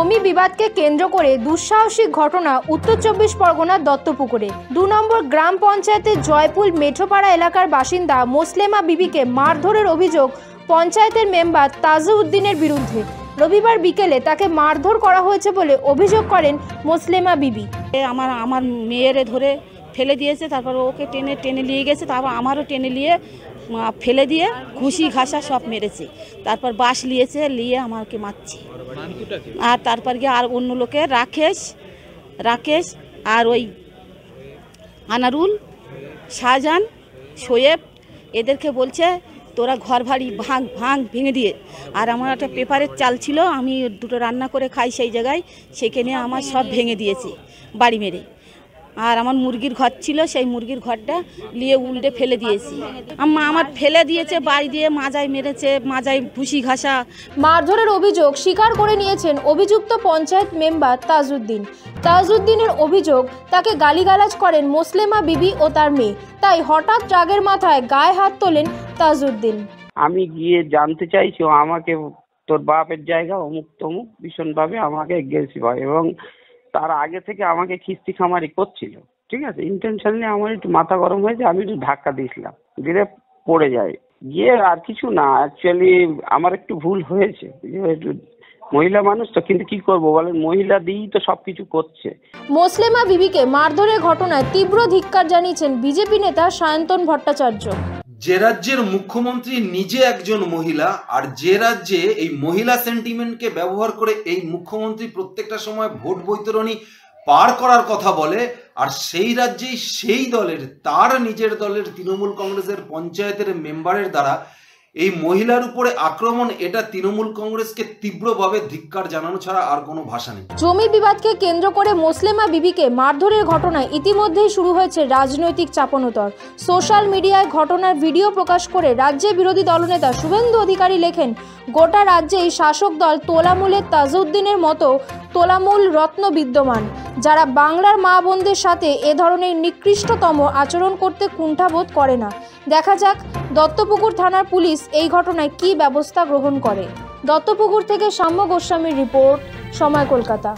জমি বিবাদকে কেন্দ্র করে দুঃসাহসিক ঘটনা উত্তর 24 পরগনার দত্তপুকুরে 2 নম্বর গ্রাম পঞ্চায়েতের জয়পুর মেঠোপাড়া এলাকার বাসিন্দা মোসলেমা বিবিকে মারধরের অভিযোগ পঞ্চায়েতের মেম্বার তাজউদ্দিনের বিরুদ্ধে। রবিবার বিকেলে তাকে মারধর করা হয়েছে বলে অভিযোগ করেন মোসলেমা বিবি। আমার মেয়েরে ধরে ফেলে দিয়েছে, তারপর ওকে টেনে টেনে নিয়ে গেছে, তারপর আমারও টেনে নিয়ে ফেলে দিয়ে ঘুষি ঘাসা সব মেরেছে, তারপর বাঁশ নিয়েছে, নিয়ে আমাকে মারছে। আর তারপর গিয়ে আর অন্য লোকে রাকেশ আর ওই আনারুল, শাহজাহান, শোয়েব এদেরকে বলছে তোরা ঘর বাড়ি ভাঙ ভেঙে দিয়ে। আর আমার একটা পেপারের চাল ছিল, আমি দুটো রান্না করে খাই সেই জায়গায়, সেখানে আমার সব ভেঙে দিয়েছে বাড়ি মেরে। আর আমার মুরগির ঘর ছিল, সেই মুরগির ঘরটা নিয়ে উল্টে ফেলে দিয়েছি। আমার ফেলে দিয়েছে, বাড়ি দিয়ে মাজায় মেরেছে, মাজায় ভুসি ঘাসা। মারধরের অভিযোগ স্বীকার করে নিয়েছেন অভিযুক্ত পঞ্চায়েত মেম্বার তাজউদ্দিনের অভিযোগ তাকে গালিগালাজ করেন মোসলেমা বিবি ও তার মেয়ে, তাই হঠাৎ রাগের মাথায় গায়ে হাত তোলেন তাজউদ্দিন। আমি গিয়ে জানতে চাইছি আমাকে তোর বাপের জায়গা অমুক তমুক ভীষণভাবে আমাকে এগ্রেসিভ হয় এবং তার আগে থেকে আমাকে খিস্তি খামারি করছিল। ঠিক আছে, ইন্টেনশনালি আমার একটু মাথা গরম হয়েছে, আমি একটু ধাক্কা দিয়েছিলাম, দিয়ে পড়ে যায়। গিয়ে আর কিছু না, অ্যাকচুয়ালি আমার একটু ভুল হয়েছে, মহিলা মানুষ তো, কিন্তু কি করবো বলেন, মহিলা দিয়েই তো সবকিছু করছে। মোসলেমা বিবিকে মারধরের ঘটনায় তীব্র ধিক্কার জানিয়েছেন বিজেপি নেতা সায়ন্তন ভট্টাচার্য। যে রাজ্যের মুখ্যমন্ত্রী নিজে একজন মহিলা, আর যে রাজ্যে এই মহিলা সেন্টিমেন্টকে ব্যবহার করে এই মুখ্যমন্ত্রী প্রত্যেকটা সময় ভোট বৈতরণী পার করার কথা বলে, আর সেই রাজ্যেই সেই দলের, তার নিজের দলের তৃণমূল কংগ্রেসের পঞ্চায়েতের মেম্বারের দ্বারা এই মহিলার উপরে আক্রমণ, এটা তৃণমূল কংগ্রেসকে তীব্রভাবে ধিক্কার জানানো ছাড়া আর কোনো ভাষা নেই। জমি বিবাদকে কেন্দ্র করে মোসলেমা বিবিকে মারধরের ঘটনায় ইতিমধ্যেই শুরু হয়েছে রাজনৈতিক চাপানোতর। সোশ্যাল মিডিয়ায় ঘটনার ভিডিও প্রকাশ করে রাজ্যের বিরোধী দলনেতা শুভেন্দু অধিকারী লেখেন, গোটা রাজ্যেই শাসক দল তোলামূলের তাজউদ্দিনের মতো তোলামূল রত্ন বিদ্যমান, যারা বাংলার মা বোনদের সাথে এ ধরনের নিকৃষ্টতম আচরণ করতে কুণ্ঠাবোধ করে না। দেখা যাক দত্তপুকুর থানার পুলিশ এই ঘটনায় কী ব্যবস্থা গ্রহণ করে। দত্তপুকুর থেকে সাম্য গোস্বামীর রিপোর্ট, সময় কলকাতা।